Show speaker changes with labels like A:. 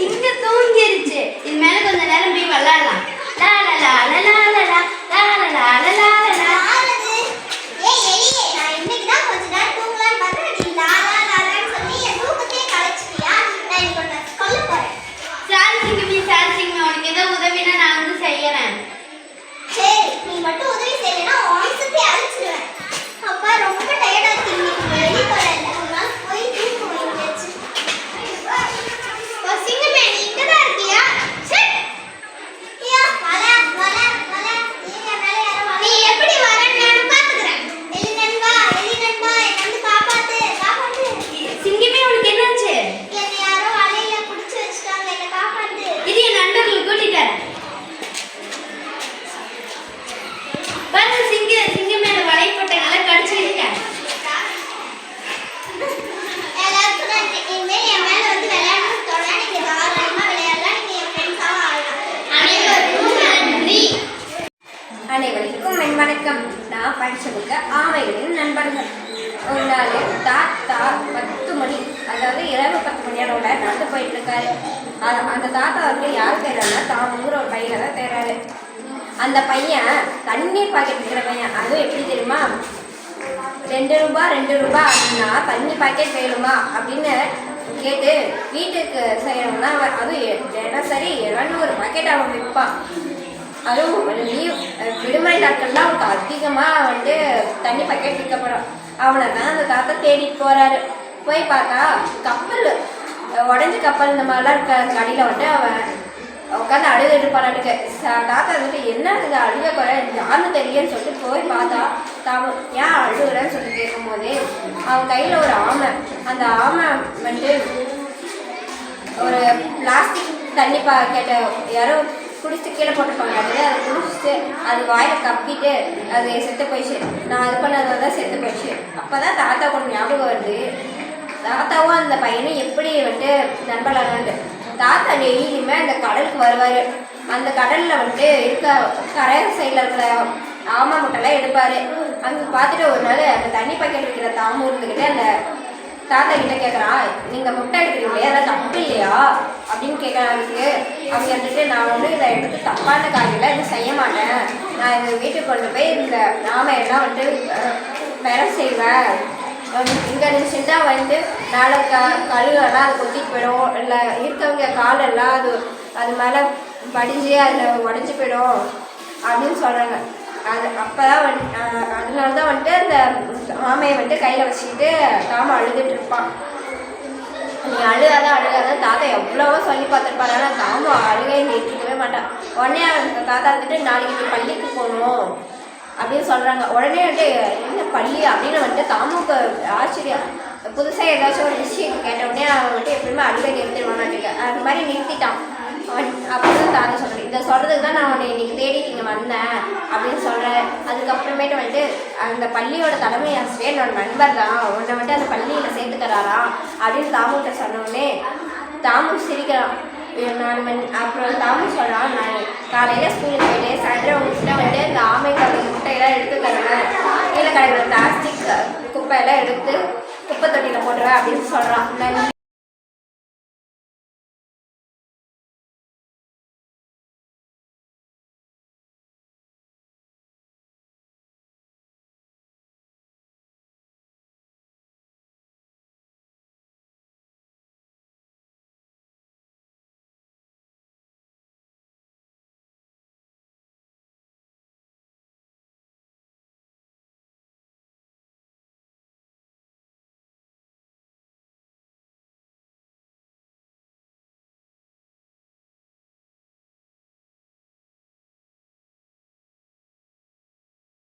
A: சிங்கம் தூங்கிருச்சு. இது மேல கொஞ்ச நேரம் போய் விளையாடலாம். லா லா லா லா லா லா லா லா லா லா லா லா.
B: ஏய் எலியே, நான் இன்னைக்கு தான் கொஞ்ச நேரம் தூங்கலாம்னு பார்த்தா நீ லா லா லான்னு சொல்லி என் தூக்கத்தையே கலைச்சிட்டியா? நான் இன்னைக்கு உன்னை கொல்ல போறேன்.
A: சரி சிங்கமே, சரி சிங்கமே, உனக்கு ஏதாவது உதவினா நான் வந்து செய்யறேன்.
B: சரி, நீ மட்டும் உதவி செய்யலைன்னா வம்சத்தையே அழிச்சிடுவேன். அப்பா ரொம்ப டயர்டா இருக்கு, இன்னைக்கு வெளியே போறேன். அதனால போய் தூக்கம் வந்துச்சு. சிங்கமே, நீ இங்க தான் இருக்கியா? சரி. ஐயா, வல வல வல. நீங்க மேல யாரோ வல. நீ எப்படி வரேன்னு நான் பாத்துக்கறேன். எலி நண்பா, என்ன வந்து காப்பாத்து, காப்பாத்து.
A: சிங்கமே, உனக்கு என்னாச்சு?
B: என்னை யாரோ வலையில புடிச்சு வச்சிட்டாங்க, என்ன காப்பாத்து.
A: இது என் நண்பர்களை கூட்டிட்டு வரேன். பாருங்க, சிங்கம் மேல வலை போட்ட நல்லா கடிச்சு இருக்கேன்.
B: எல்லாருக்கும் நன்றி. இனிமேல் என் மேல வந்து விளையாடணும்னு தோணா நீங்க தாராளமா விளையாடலாம். நீங்க என் ஃப்ரெண்ட்ஸாவும் ஆகலாம்.
A: அனைவருக்கும் நன்றி.
C: அனைவருக்கும் என் வணக்கம். நான் படிச்ச புக்கு ஆமைகளின் நண்பர்கள். ஒரு நாள் தாத்தா 10 மணி, அதாவது இரவு 10 மணியோட நடந்து போயிட்டு இருக்காரு. அந்த தாத்தா வந்து யார் தேடுறாருன்னா தாமுங்கிற ஒரு பையனை தான் தேடுறாரு. அந்த பையன் தண்ணீர் பாக்கெட் இருக்கிற பையன். அதுவும் எப்படி தெரியுமா, 2 ரூபா அப்படின்னா தண்ணி பாக்கெட் வேணுமா அப்படின்னு கேட்டு வீட்டுக்கு செய்யணும்னா அதுவும் தினசரி 200 பாக்கெட் அவன் விற்பான். அதுவும் லீவ் விடுமுறை நாட்கள்லாம் அவனுக்கு அதிகமாக வந்து தண்ணி பாக்கெட் விற்கப்படும். அவனை தான் அந்த தாத்தா தேடிட்டு போகிறாரு. போய் பார்த்தா கப்பல், உடஞ்சி கப்பல் இந்த மாதிரிலாம் இருக்க கடையில் வந்து அவன் உட்காந்து அழுதுட்டு போறாட்டுக்கு. தாத்தா வந்துட்டு என்ன இது அழுக குறை யாருன்னு தெரியலன்னு சொல்லிட்டு போய் பார்த்தா ஏன் அழுகுறேன்னு சொல்லிட்டு கேட்கும் போதே அவன் கையில் ஒரு ஆமை. அந்த ஆமை வந்துட்டு ஒரு பிளாஸ்டிக் தண்ணி பாக்கெட்டை யாரோ குடிச்சு கீழே போட்டுருப்பாங்க. அதை குடிச்சிட்டு அது வாயில் கப்பிட்டு அது செத்து போயிடுச்சு. நான் இது பண்ணாத தான் செத்து போயிடுச்சு. அப்போ தான் தாத்தா கொஞ்சம் ஞாபகம் வருது. தாத்தாவும் அந்த பையனும் எப்படி வந்துட்டு நண்பர்களாண்டு. தாத்தா டெய்லியுமே அந்த கடலுக்கு வருவார். அந்த கடலில் வந்துட்டு இருக்க கரை சைடில் இருக்கிற ஆமா முட்டைலாம் எடுப்பார். அங்கே பார்த்துட்டு ஒரு நாள் அந்த தண்ணி பாக்கெட் வைக்கிற தாமும் இருந்துக்கிட்டு அந்த தாத்தா கிட்ட கேட்குறான், நீங்கள் முட்டை எடுக்கிறீங்களே அதெல்லாம் தப்பு இல்லையா அப்படின்னு கேட்குறாங்க. அவங்க வந்துட்டு நான் ஒன்றும் இதை எடுத்து தப்பான காரியெல்லாம் எதுவும் செய்ய மாட்டேன். நான் எங்கள் வீட்டுக்கு கொண்டு போய் இந்த நாமையெல்லாம் வந்துட்டு பெற செய்வேன். இங்கே இருந்துச்சுன்னா வந்து மேலே கழுகெல்லாம் அது கொத்திட்டு போயிடும். இல்லை இருக்கவங்க காலெல்லாம் அது மேலே படிஞ்சு அதில் உடஞ்சி போயிடும் அப்படின்னு சொல்கிறாங்க. அப்போ தான் அதனால தான் வந்துட்டு அந்த ஆமையை வந்துட்டு கையில் வச்சுக்கிட்டு தாம அழுதுட்டு இருப்பான். நீ அழுகாதான் தாத்தா எவ்வளவோ சொல்லி பார்த்துருப்பாரு. ஆனால் தாம அழுகையை நிறுத்திக்கவே மாட்டான். உடனே அந்த தாத்தா வந்துட்டு நாளைக்கு நீ பள்ளிக்கு போகணும் அப்படின்னு சொல்கிறாங்க. உடனே வந்துட்டு என்ன பள்ளி அப்படின்னு வந்துட்டு தாமுக்கு ஆச்சரியம். புதுசாக ஏதாச்சும் ஒரு விஷயம் கேட்ட உடனே அவன் வந்துட்டு எப்பயுமே அழுகை நிறுத்திடுவானாட்டுக்கு. அது மாதிரி நிறுத்திட்டான். அப்படின்னு தாத்தா சொல்கிறேன். இதை சொல்கிறதுக்கு தான் நான் உன்னை இன்றைக்கி தேடிட்டு இங்கே வந்தேன் அப்படின்னு சொல்கிறேன். அதுக்கப்புறமேட்டு வந்துட்டு அந்த பள்ளியோட தலைமை ஆசிரியர் என்னோட நண்பர் தான், உன்னை வந்துட்டு அந்த பள்ளியில் சேர்த்துக்கிறாராம் அப்படின்னு தாமுகிட்ட சொன்னோடனே தாமு சிரிக்கிறான். அப்புறம் தாமு சொல்கிறான், நான் காலையில் ஸ்கூலுக்கு போயிட்டு சாயந்தரம் உங்ககிட்ட வந்துட்டு இந்த ஆமைக்கான முட்டையெல்லாம் எடுத்து தருவேன், கீழே கிடைக்கிற பிளாஸ்டிக் குப்பையெல்லாம் எடுத்து குப்பை தொட்டியில் போட்டுருவேன் அப்படின்னு சொல்கிறான்.